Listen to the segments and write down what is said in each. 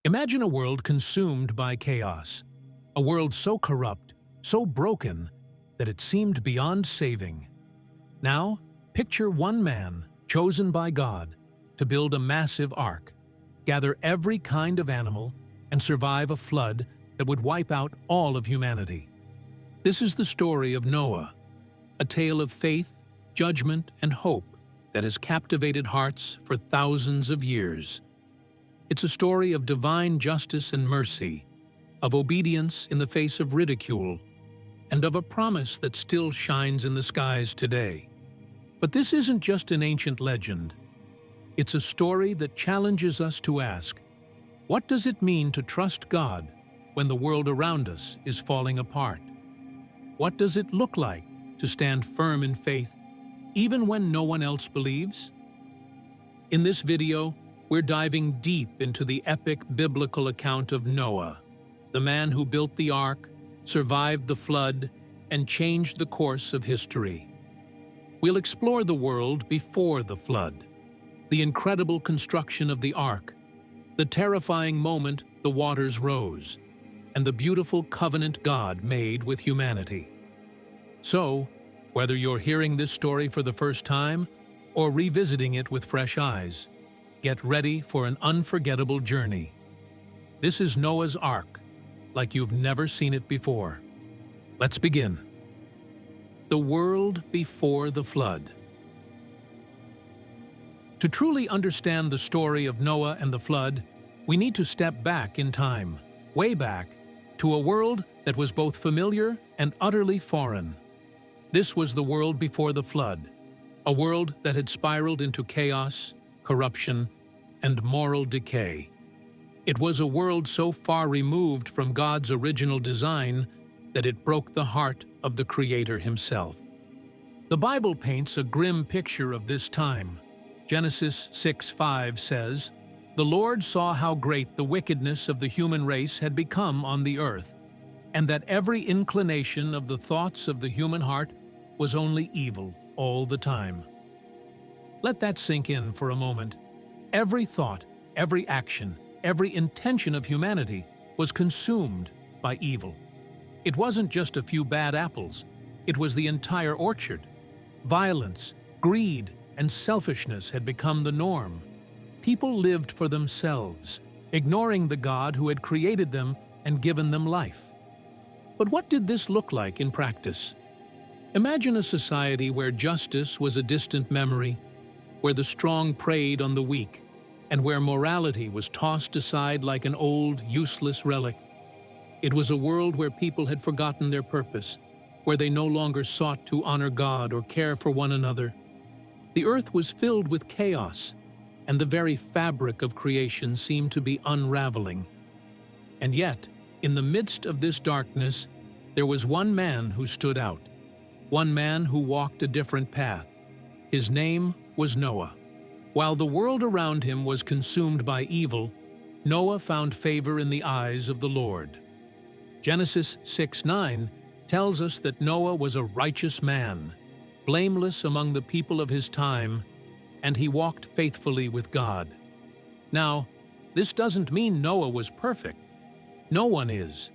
Imagine a world consumed by chaos, a world so corrupt, so broken, that it seemed beyond saving. Now, picture one man, chosen by God, to build a massive ark, gather every kind of animal, and survive a flood that would wipe out all of humanity. This is the story of Noah, a tale of faith, judgment, and hope that has captivated hearts for thousands of years. It's a story of divine justice and mercy, of obedience in the face of ridicule, and of a promise that still shines in the skies today. But this isn't just an ancient legend. It's a story that challenges us to ask, what does it mean to trust God when the world around us is falling apart? What does it look like to stand firm in faith, even when no one else believes? In this video, we're diving deep into the epic biblical account of Noah, the man who built the ark, survived the flood, and changed the course of history. We'll explore the world before the flood, the incredible construction of the ark, the terrifying moment the waters rose, and the beautiful covenant God made with humanity. So, whether you're hearing this story for the first time or revisiting it with fresh eyes, get ready for an unforgettable journey. This is Noah's Ark, like you've never seen it before. Let's begin. The world before the flood. To truly understand the story of Noah and the flood, we need to step back in time, way back, to a world that was both familiar and utterly foreign. This was the world before the flood, a world that had spiraled into chaos, corruption, and moral decay. It was a world so far removed from God's original design that it broke the heart of the Creator himself. The Bible paints a grim picture of this time. Genesis 6:5 says, "The Lord saw how great the wickedness of the human race had become on the earth, and that every inclination of the thoughts of the human heart was only evil all the time." Let that sink in for a moment. Every thought, every action, every intention of humanity was consumed by evil. It wasn't just a few bad apples, it was the entire orchard. Violence, greed, and selfishness had become the norm. People lived for themselves, ignoring the God who had created them and given them life. But what did this look like in practice? Imagine a society where justice was a distant memory, where the strong preyed on the weak, and where morality was tossed aside like an old, useless relic. It was a world where people had forgotten their purpose, where they no longer sought to honor God or care for one another. The earth was filled with chaos, and the very fabric of creation seemed to be unraveling. And yet, in the midst of this darkness, there was one man who stood out, one man who walked a different path. His name was Noah. While the world around him was consumed by evil, Noah found favor in the eyes of the Lord. Genesis 6:9 tells us that Noah was a righteous man, blameless among the people of his time, and he walked faithfully with God. Now, this doesn't mean Noah was perfect. No one is.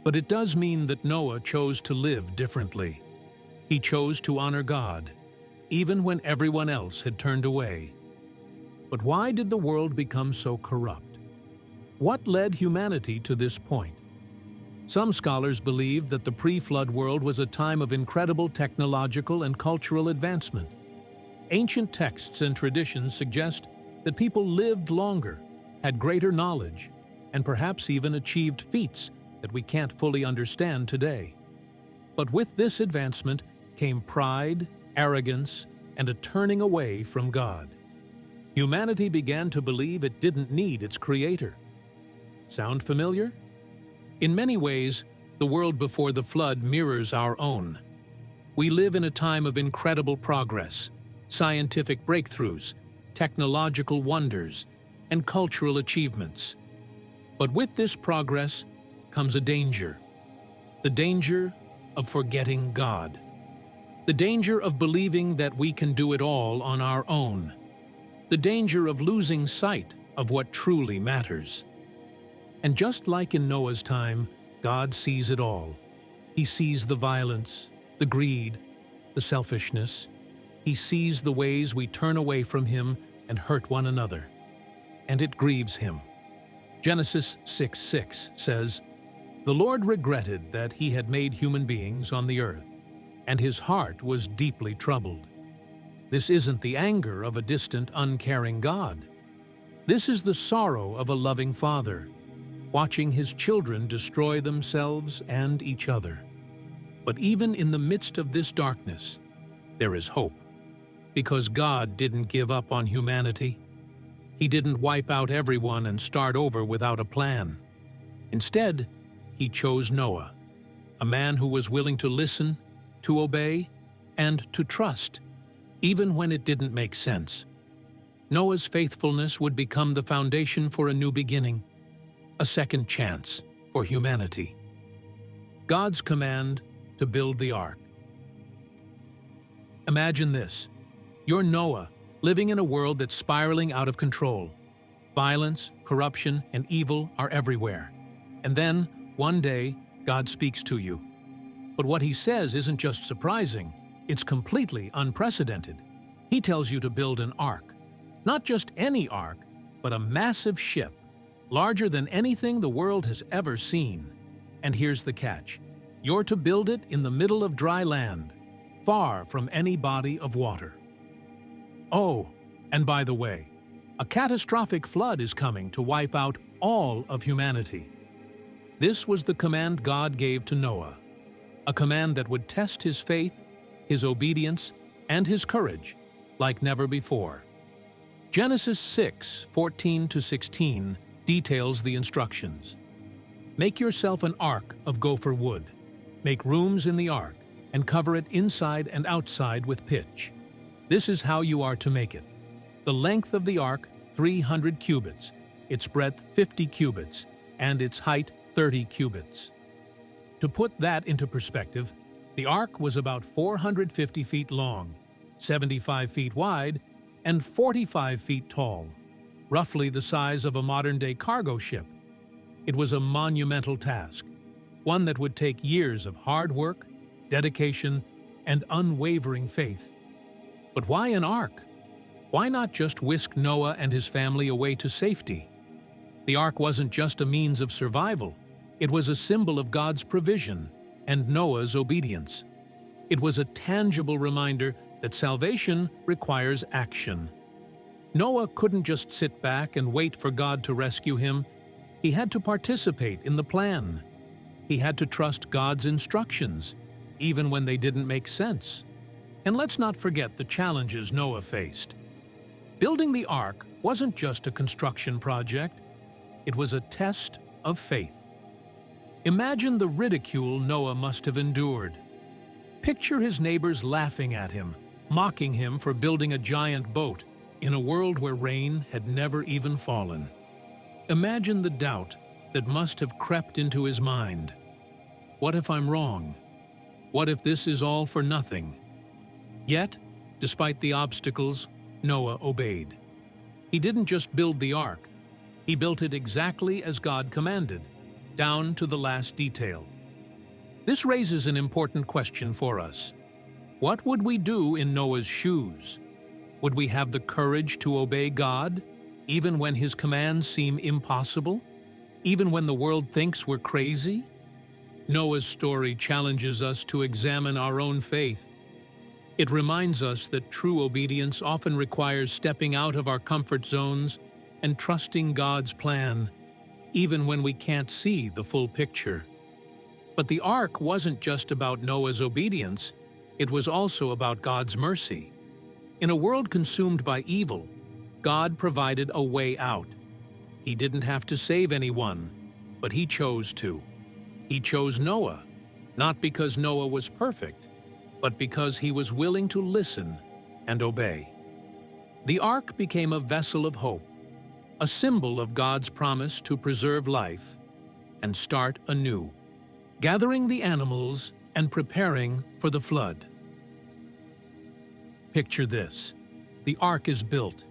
But it does mean that Noah chose to live differently. He chose to honor God, even when everyone else had turned away. But why did the world become so corrupt? What led humanity to this point? Some scholars believe that the pre-flood world was a time of incredible technological and cultural advancement. Ancient texts and traditions suggest that people lived longer, had greater knowledge, and perhaps even achieved feats that we can't fully understand today. But with this advancement came pride, arrogance, and a turning away from God. Humanity began to believe it didn't need its Creator. Sound familiar? In many ways, the world before the flood mirrors our own. We live in a time of incredible progress, scientific breakthroughs, technological wonders, and cultural achievements. But with this progress comes a danger. The danger of forgetting God. The danger of believing that we can do it all on our own. The danger of losing sight of what truly matters. And just like in Noah's time, God sees it all. He sees the violence, the greed, the selfishness. He sees the ways we turn away from Him and hurt one another. And it grieves Him. Genesis 6:6 says, "The Lord regretted that He had made human beings on the earth, and His heart was deeply troubled." This isn't the anger of a distant, uncaring God. This is the sorrow of a loving Father, watching His children destroy themselves and each other. But even in the midst of this darkness, there is hope, because God didn't give up on humanity. He didn't wipe out everyone and start over without a plan. Instead, He chose Noah, a man who was willing to listen, to obey, and to trust, even when it didn't make sense. Noah's faithfulness would become the foundation for a new beginning, a second chance for humanity. God's command to build the ark. Imagine this. You're Noah, living in a world that's spiraling out of control. Violence, corruption, and evil are everywhere. And then, one day, God speaks to you. But what He says isn't just surprising, it's completely unprecedented. He tells you to build an ark. Not just any ark, but a massive ship, larger than anything the world has ever seen. And here's the catch. You're to build it in the middle of dry land, far from any body of water. Oh, and by the way, a catastrophic flood is coming to wipe out all of humanity. This was the command God gave to Noah, a command that would test his faith, his obedience, and his courage like never before. Genesis 6:14-16 details the instructions. Make yourself an ark of gopher wood. Make rooms in the ark and cover it inside and outside with pitch. This is how you are to make it. The length of the ark, 300 cubits, its breadth 50 cubits, and its height 30 cubits. To put that into perspective, the ark was about 450 feet long, 75 feet wide, and 45 feet tall, roughly the size of a modern-day cargo ship. It was a monumental task, one that would take years of hard work, dedication, and unwavering faith. But why an ark? Why not just whisk Noah and his family away to safety? The ark wasn't just a means of survival. It was a symbol of God's provision and Noah's obedience. It was a tangible reminder that salvation requires action. Noah couldn't just sit back and wait for God to rescue him. He had to participate in the plan. He had to trust God's instructions, even when they didn't make sense. And let's not forget the challenges Noah faced. Building the ark wasn't just a construction project. It was a test of faith. Imagine the ridicule Noah must have endured. Picture his neighbors laughing at him, mocking him for building a giant boat in a world where rain had never even fallen. Imagine the doubt that must have crept into his mind. What if I'm wrong? What if this is all for nothing? Yet, despite the obstacles, Noah obeyed. He didn't just build the ark. He built it exactly as God commanded, down to the last detail. This raises an important question for us. What would we do in Noah's shoes? Would we have the courage to obey God, even when His commands seem impossible? Even when the world thinks we're crazy? Noah's story challenges us to examine our own faith. It reminds us that true obedience often requires stepping out of our comfort zones and trusting God's plan, even when we can't see the full picture. But the ark wasn't just about Noah's obedience, it was also about God's mercy. In a world consumed by evil, God provided a way out. He didn't have to save anyone, but He chose to. He chose Noah, not because Noah was perfect, but because he was willing to listen and obey. The ark became a vessel of hope, a symbol of God's promise to preserve life and start anew, gathering the animals and preparing for the flood. Picture this. The ark is built.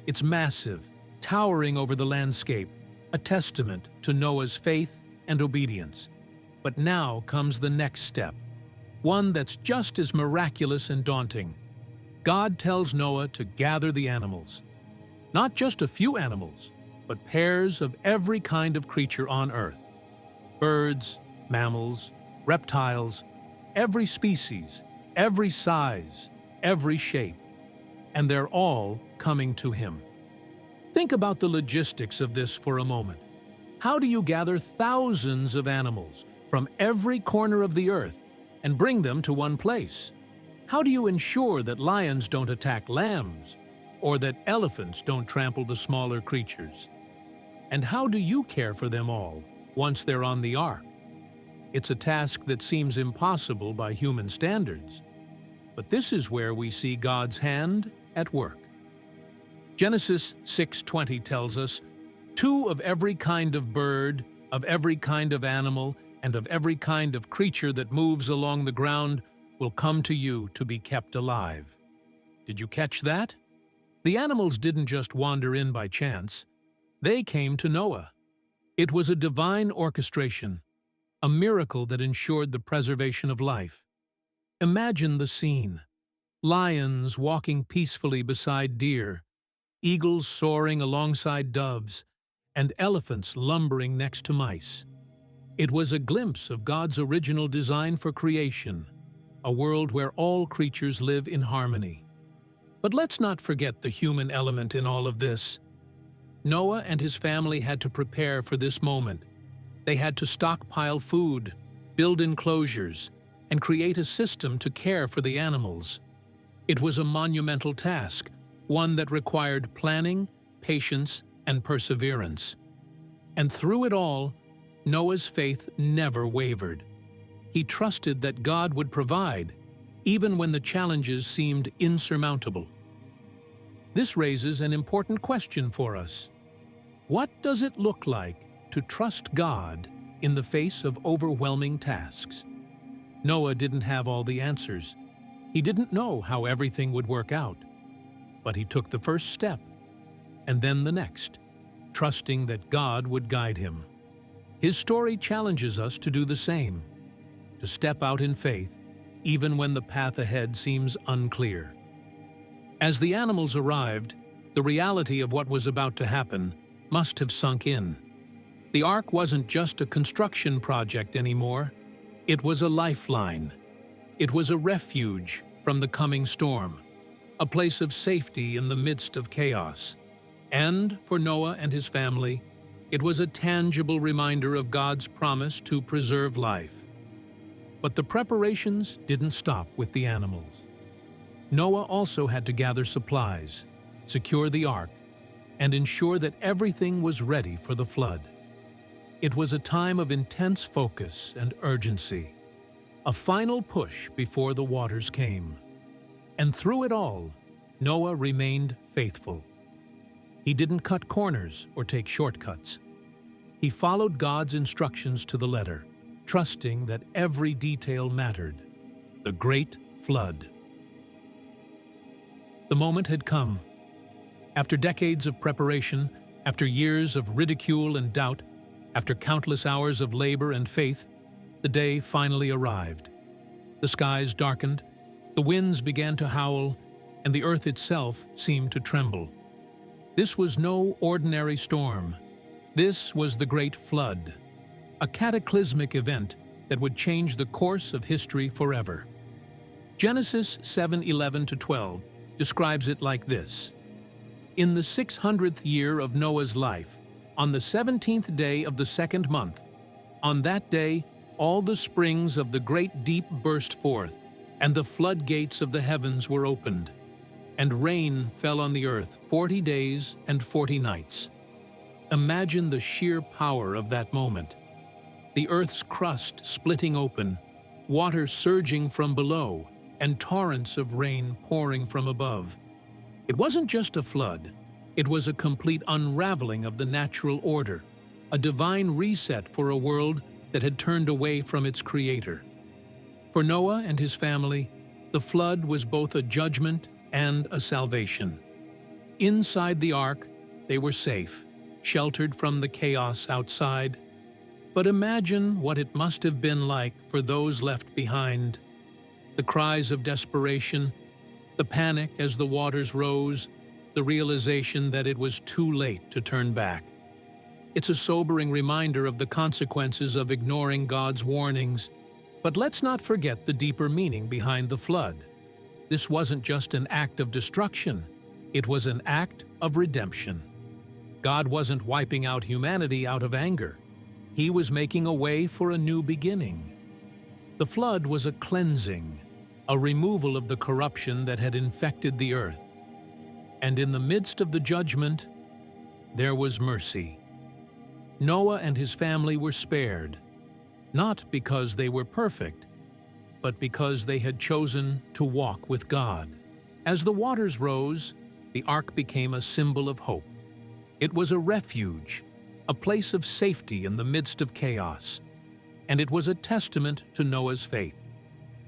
It's massive, towering over the landscape, a testament to Noah's faith and obedience. But now comes the next step, one that's just as miraculous and daunting. God tells Noah to gather the animals. Not just a few animals, but pairs of every kind of creature on earth. Birds, mammals, reptiles, every species, every size, every shape. And they're all coming to him. Think about the logistics of this for a moment. How do you gather thousands of animals from every corner of the earth and bring them to one place? How do you ensure that lions don't attack lambs, or that elephants don't trample the smaller creatures? And how do you care for them all once they're on the ark? It's a task that seems impossible by human standards. But this is where we see God's hand at work. Genesis 6:20 tells us, "Two of every kind of bird, of every kind of animal, and of every kind of creature that moves along the ground will come to you to be kept alive." Did you catch that? The animals didn't just wander in by chance. They came to Noah. It was a divine orchestration, a miracle that ensured the preservation of life. Imagine the scene. Lions walking peacefully beside deer, eagles soaring alongside doves, and elephants lumbering next to mice. It was a glimpse of God's original design for creation, a world where all creatures live in harmony. But let's not forget the human element in all of this. Noah and his family had to prepare for this moment. They had to stockpile food, build enclosures, and create a system to care for the animals. It was a monumental task, one that required planning, patience, and perseverance. And through it all, Noah's faith never wavered. He trusted that God would provide, even when the challenges seemed insurmountable. This raises an important question for us. What does it look like to trust God in the face of overwhelming tasks? Noah didn't have all the answers. He didn't know how everything would work out. But he took the first step, and then the next, trusting that God would guide him. His story challenges us to do the same, to step out in faith, even when the path ahead seems unclear. As the animals arrived, the reality of what was about to happen must have sunk in. The ark wasn't just a construction project anymore. It was a lifeline. It was a refuge from the coming storm, a place of safety in the midst of chaos. And for Noah and his family, it was a tangible reminder of God's promise to preserve life. But the preparations didn't stop with the animals. Noah also had to gather supplies, secure the ark, and ensure that everything was ready for the flood. It was a time of intense focus and urgency, a final push before the waters came. And through it all, Noah remained faithful. He didn't cut corners or take shortcuts. He followed God's instructions to the letter, trusting that every detail mattered. The great flood. The moment had come. After decades of preparation, after years of ridicule and doubt, after countless hours of labor and faith, the day finally arrived. The skies darkened, the winds began to howl, and the earth itself seemed to tremble. This was no ordinary storm. This was the Great Flood, a cataclysmic event that would change the course of history forever. Genesis 7:11-12 describes it like this. In the 600th year of Noah's life, on the 17th day of the second month, on that day all the springs of the great deep burst forth, and the floodgates of the heavens were opened, and rain fell on the earth 40 days and 40 nights. Imagine the sheer power of that moment. The earth's crust splitting open, water surging from below, and torrents of rain pouring from above. It wasn't just a flood. It was a complete unraveling of the natural order, a divine reset for a world that had turned away from its creator. For Noah and his family, the flood was both a judgment and a salvation. Inside the ark, they were safe. sheltered from the chaos outside. But imagine what it must have been like for those left behind. The cries of desperation, the panic as the waters rose, the realization that it was too late to turn back. It's a sobering reminder of the consequences of ignoring God's warnings. But let's not forget the deeper meaning behind the flood. This wasn't just an act of destruction, it was an act of redemption. God wasn't wiping out humanity out of anger. He was making a way for a new beginning. The flood was a cleansing, a removal of the corruption that had infected the earth. And in the midst of the judgment, there was mercy. Noah and his family were spared, not because they were perfect, but because they had chosen to walk with God. As the waters rose, the ark became a symbol of hope. It was a refuge, a place of safety in the midst of chaos, and it was a testament to Noah's faith.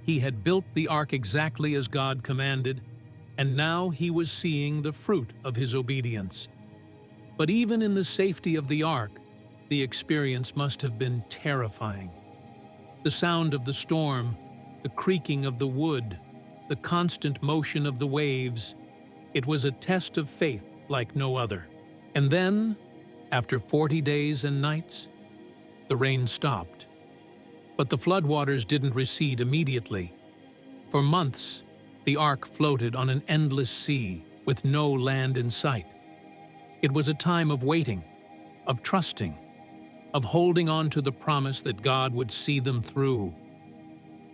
He had built the ark exactly as God commanded, and now he was seeing the fruit of his obedience. But even in the safety of the ark, the experience must have been terrifying. The sound of the storm, the creaking of the wood, the constant motion of the waves, it was a test of faith like no other. And then, after 40 days and nights, the rain stopped. But the floodwaters didn't recede immediately. For months, the ark floated on an endless sea with no land in sight. It was a time of waiting, of trusting, of holding on to the promise that God would see them through.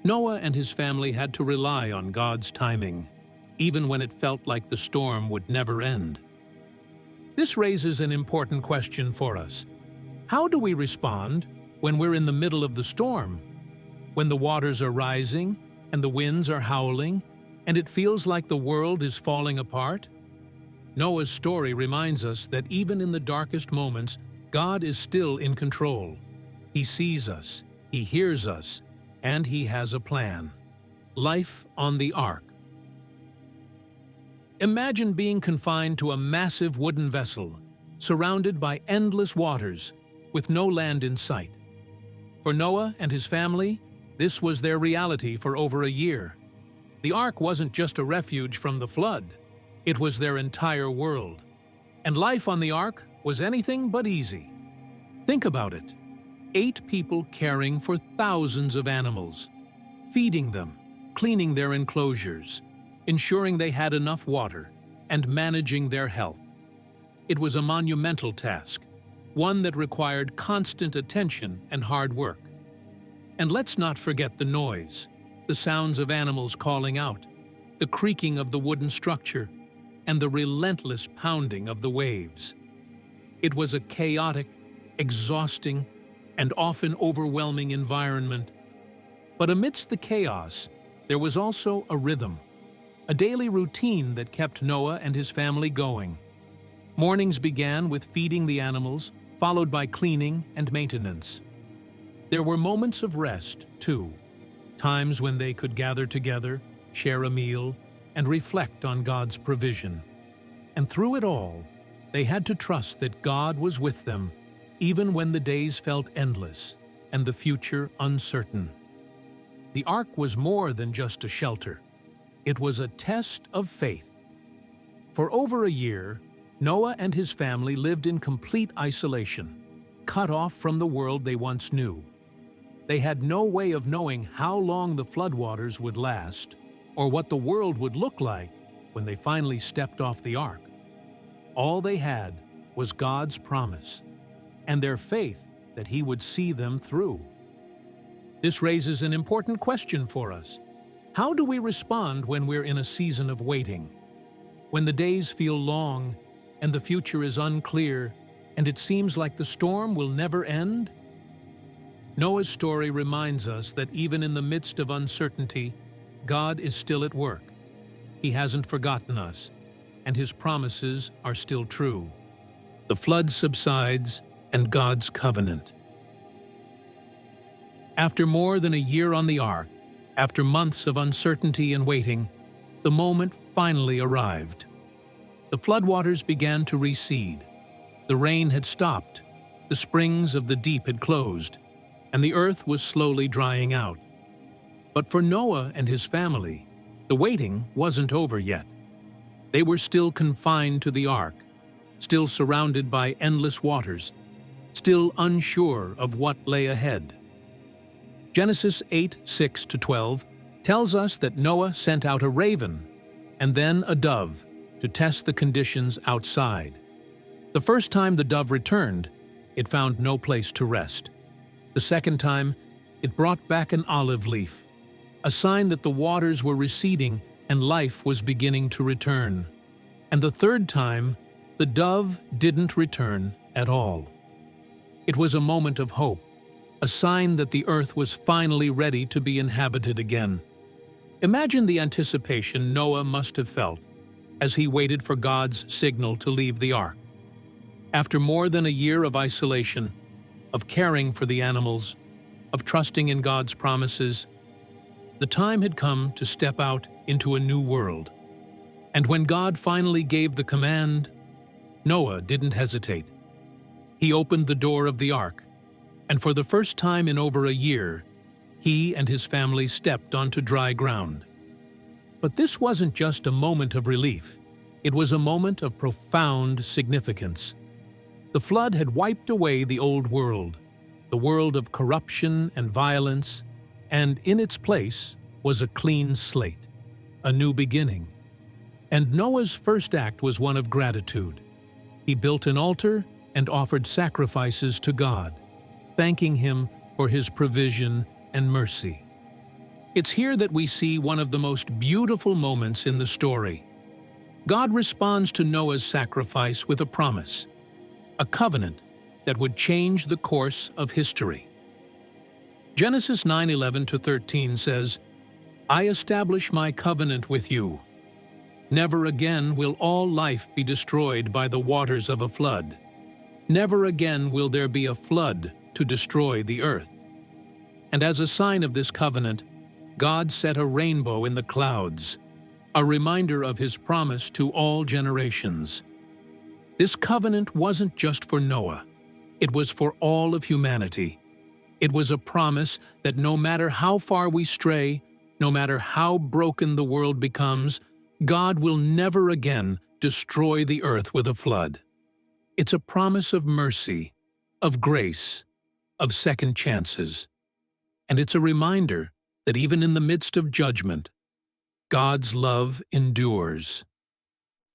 Noah and his family had to rely on God's timing, even when it felt like the storm would never end. This raises an important question for us. How do we respond when we're in the middle of the storm? When the waters are rising and the winds are howling and it feels like the world is falling apart? Noah's story reminds us that even in the darkest moments, God is still in control. He sees us, He hears us, and He has a plan. Life on the ark. Imagine being confined to a massive wooden vessel, surrounded by endless waters, with no land in sight. For Noah and his family, this was their reality for over a year. The ark wasn't just a refuge from the flood, it was their entire world. And life on the ark was anything but easy. Think about it. 8 people caring for thousands of animals, feeding them, cleaning their enclosures, ensuring they had enough water, and managing their health. It was a monumental task, one that required constant attention and hard work. And let's not forget the noise, the sounds of animals calling out, the creaking of the wooden structure, and the relentless pounding of the waves. It was a chaotic, exhausting, and often overwhelming environment. But amidst the chaos, there was also a rhythm, a daily routine that kept Noah and his family going. Mornings began with feeding the animals, followed by cleaning and maintenance. There were moments of rest, too, times when they could gather together, share a meal, and reflect on God's provision. And through it all, they had to trust that God was with them, even when the days felt endless and the future uncertain. The ark was more than just a shelter. It was a test of faith. For over a year, Noah and his family lived in complete isolation, cut off from the world they once knew. They had no way of knowing how long the floodwaters would last, or what the world would look like when they finally stepped off the ark. All they had was God's promise, and their faith that He would see them through. This raises an important question for us. How do we respond when we're in a season of waiting? When the days feel long, and the future is unclear, and it seems like the storm will never end? Noah's story reminds us that even in the midst of uncertainty, God is still at work. He hasn't forgotten us, and His promises are still true. The flood subsides, and God's covenant. After more than a year on the ark, after months of uncertainty and waiting, the moment finally arrived. The floodwaters began to recede. The rain had stopped, the springs of the deep had closed, and the earth was slowly drying out. But for Noah and his family, the waiting wasn't over yet. They were still confined to the ark, still surrounded by endless waters, still unsure of what lay ahead. Genesis 8:6-12 tells us that Noah sent out a raven and then a dove to test the conditions outside. The first time the dove returned, it found no place to rest. The second time, it brought back an olive leaf, a sign that the waters were receding and life was beginning to return. And the third time, the dove didn't return at all. It was a moment of hope, a sign that the earth was finally ready to be inhabited again. Imagine the anticipation Noah must have felt as he waited for God's signal to leave the ark. After more than a year of isolation, of caring for the animals, of trusting in God's promises, the time had come to step out into a new world. And when God finally gave the command, Noah didn't hesitate. He opened the door of the ark, and for the first time in over a year, he and his family stepped onto dry ground. But this wasn't just a moment of relief. It was a moment of profound significance. The flood had wiped away the old world, the world of corruption and violence, and in its place was a clean slate, a new beginning. And Noah's first act was one of gratitude. He built an altar and offered sacrifices to God, thanking Him for His provision and mercy. It's here that we see one of the most beautiful moments in the story. God responds to Noah's sacrifice with a promise, a covenant that would change the course of history. Genesis 9:11-13 says, "I establish my covenant with you. Never again will all life be destroyed by the waters of a flood. Never again will there be a flood to destroy the earth." And as a sign of this covenant, God set a rainbow in the clouds, a reminder of His promise to all generations. This covenant wasn't just for Noah. It was for all of humanity. It was a promise that no matter how far we stray, no matter how broken the world becomes, God will never again destroy the earth with a flood. It's a promise of mercy, of grace, of second chances. And it's a reminder that even in the midst of judgment, God's love endures.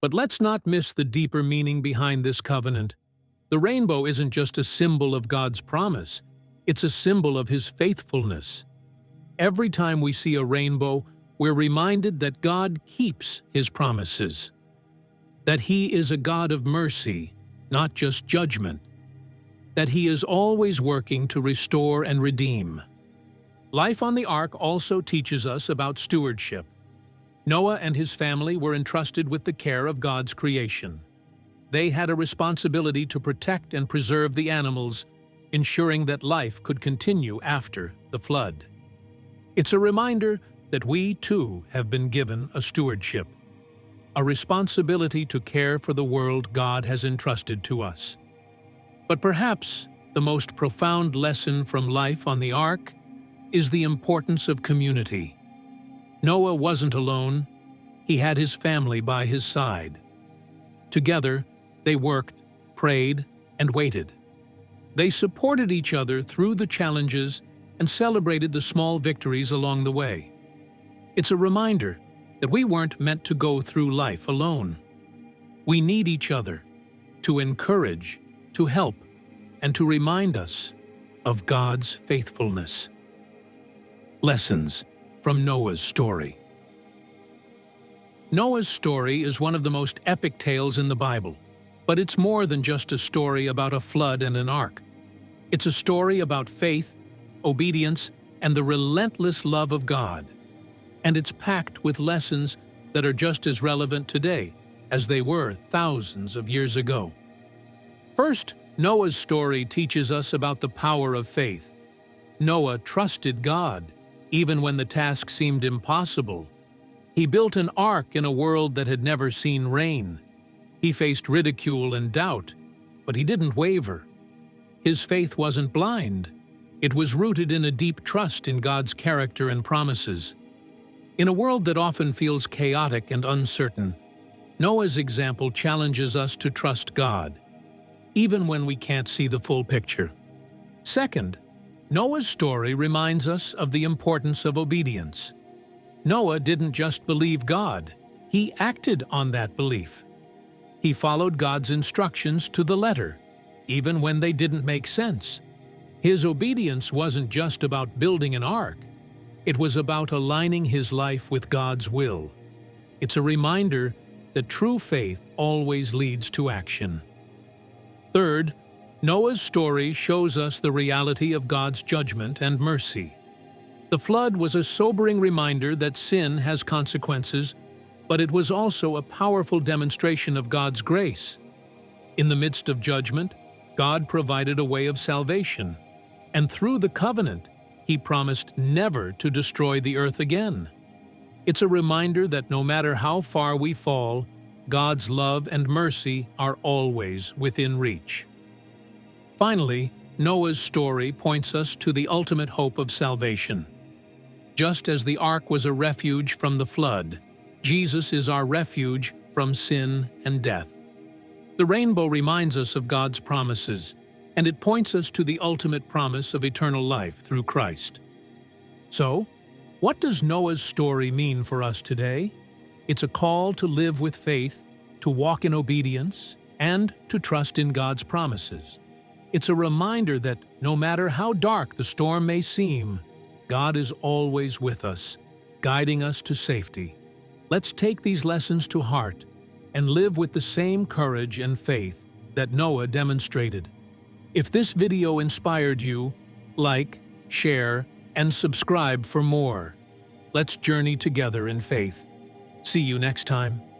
But let's not miss the deeper meaning behind this covenant. The rainbow isn't just a symbol of God's promise, it's a symbol of His faithfulness. Every time we see a rainbow, we're reminded that God keeps His promises, that He is a God of mercy, not just judgment, that He is always working to restore and redeem. Life on the ark also teaches us about stewardship. Noah and his family were entrusted with the care of God's creation. They had a responsibility to protect and preserve the animals, ensuring that life could continue after the flood. It's a reminder that we too have been given a stewardship, a responsibility to care for the world God has entrusted to us. But perhaps the most profound lesson from life on the ark is the importance of community. Noah wasn't alone. He had his family by his side. Together, they worked, prayed, and waited. They supported each other through the challenges and celebrated the small victories along the way. It's a reminder that we weren't meant to go through life alone. We need each other to encourage, to help, and to remind us of God's faithfulness. Lessons from Noah's story. Noah's story is one of the most epic tales in the Bible, but it's more than just a story about a flood and an ark. It's a story about faith, obedience, and the relentless love of God. And it's packed with lessons that are just as relevant today as they were thousands of years ago. First, Noah's story teaches us about the power of faith. Noah trusted God, even when the task seemed impossible. He built an ark in a world that had never seen rain. He faced ridicule and doubt, but he didn't waver. His faith wasn't blind. It was rooted in a deep trust in God's character and promises. In a world that often feels chaotic and uncertain, Noah's example challenges us to trust God, even when we can't see the full picture. Second, Noah's story reminds us of the importance of obedience. Noah didn't just believe God, he acted on that belief. He followed God's instructions to the letter, even when they didn't make sense. His obedience wasn't just about building an ark. It was about aligning his life with God's will. It's a reminder that true faith always leads to action. Third, Noah's story shows us the reality of God's judgment and mercy. The flood was a sobering reminder that sin has consequences, but it was also a powerful demonstration of God's grace. In the midst of judgment, God provided a way of salvation, and through the covenant, He promised never to destroy the earth again. It's a reminder that no matter how far we fall, God's love and mercy are always within reach. Finally, Noah's story points us to the ultimate hope of salvation. Just as the ark was a refuge from the flood, Jesus is our refuge from sin and death. The rainbow reminds us of God's promises, and it points us to the ultimate promise of eternal life through Christ. So, what does Noah's story mean for us today? It's a call to live with faith, to walk in obedience, and to trust in God's promises. It's a reminder that no matter how dark the storm may seem, God is always with us, guiding us to safety. Let's take these lessons to heart and live with the same courage and faith that Noah demonstrated. If this video inspired you, like, share, and subscribe for more. Let's journey together in faith. See you next time.